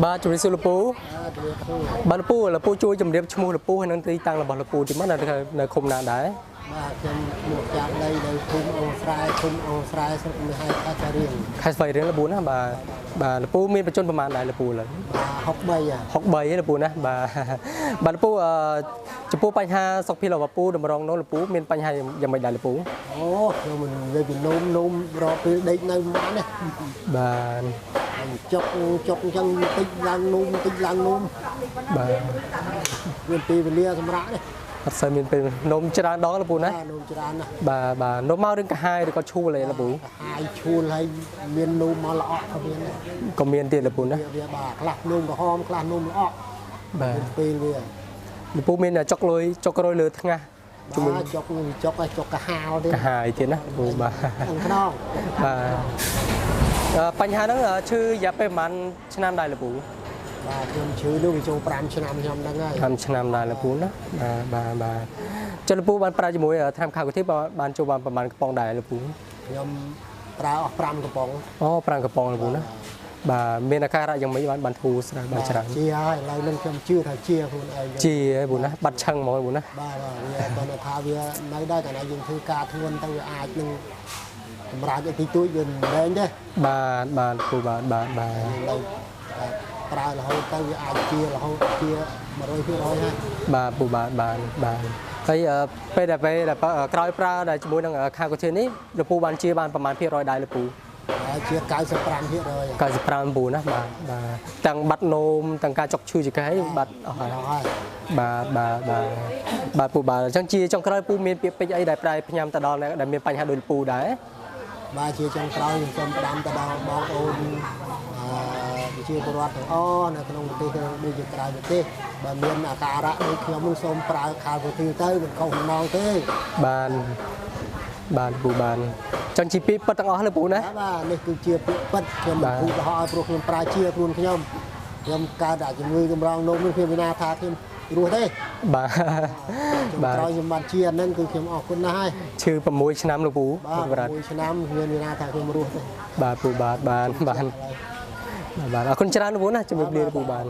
ba chủ đi siêu lục pú ba lục pú chui chùm điệp chmu lục pú hay năng tí tăng là bỏ lục pú thì mất là khum nạn đấy ba trên một chạm đây khum ông fry xong rồi hai cá riêng khai phơi riêng là bún á bà lục pú miênไปจนประมาณไหนlục pú là học bay à học bay lục púนะbà lục pú chụp púปัญหาสกพี่เราว่าปูดมรองน้องลปูmiềnปัญหายังไม่ได้ลปู โอ้rồi mình về Việt Nam rồi từ đây nơi má này bà chọc chân tích lăng nôm bà miền tây miền lia sầm rã này thật sự miền tây nôm chả đó làปูnè nôm chả nè bà nôm mau đến cả hai thì có chu lại làปูhai chu hay miền nôm mà lọ miền này còn miền tiền làปูnè bà lạc nôm và hom lạc nôm lọ bà miền tây liaปูmiền là chọc lôi lừa thằng à chúng mình chọc cả hào đi cả hai tiền áปูbà bà បញ្ហាហ្នឹងឈឺយ៉ាប់ពេលប្រហែលឆ្នាំដែរលពូបាទខ្ញុំឈឺនោះវាចូល5ឆ្នាំខ្ញុំដឹងហើយ5ឆ្នាំដែរលពូណាបាទចុះលពូបានប្រើជាមួយថ្នាំខៅកុធីបានចូលបានប្រហែលកំប៉ុងដែរលពូខ្ញុំប្រើអស់5កំប៉ុងអូ5កំប៉ុងលពូណាបាទមានអាការៈយ៉ាងម៉េចបានធូរស្រាលបានច្រើនជាហើយឥឡូវនេះខ្ញុំជឿថាជាខ្លួនឯងជាហើយពូណាបាត់ឆឹងហ្មងពូណាបាទវាគាត់ថាវានៅដែរតែយើងធ្វើការធ្ងន់ទៅវាអាចនឹងសម្រាប់ទីទួយយើងលែងទេបាទពូបាទប្រើរហូតទៅវាអាចជារហូតជា 100% ហើយបាទពូបាទហើយពេលដែលក្រោយប្រើដែលជាមួយនឹងខាកូធីនេះលពូបានជាបានប្រហែលភាគរយដែរលពូជា 95% ពូណាបាទទាំងបាត់នោមទាំងការចុកឈឺចង្កេះបាត់អស់ហើយបាទពូបាទអញ្ចឹងជាចុងក្រោយពូមានពាក្យពេចន៍អីដែលប្រែផ្ញើទៅដល់ដែលមានបញ្ហាដូចពូដែរបាទជាចុងក្រោយខ្ញុំសូមផ្ដាំទៅដល់បងប្អូនជាពលរដ្ឋទាំងអស់នៅក្នុងប្រទេសដូចជាក្រៅប្រទេសបើមានអាការៈដូចខ្ញុំនឹងសូមប្រើខាលកូធីទៅមិនខុសបំណងទេបានពូបានចង់ជាពាក្យពិតទាំងអស់លើពូណាបាទនេះគឺជាពាក្យពិតខ្ញុំឧទាហរណ៍ឲ្យព្រោះខ្ញុំប្រើជាខ្លួនខ្ញុំកើតអាជំងឺកម្រងនោមនេះខ្ញុំមានថាខ្ញុំរស់ទេបាទក្រោយខ្ញុំបានជាហ្នឹងគឺខ្ញុំអរគុណណាស់ហើយឈឺ6ឆ្នាំលោកពូបាទ6ឆ្នាំមានថាខ្ញុំរស់ទេបាទពូបាទអរគុណច្រើនលោកពូណាជំរាបលាលោកពូបាទ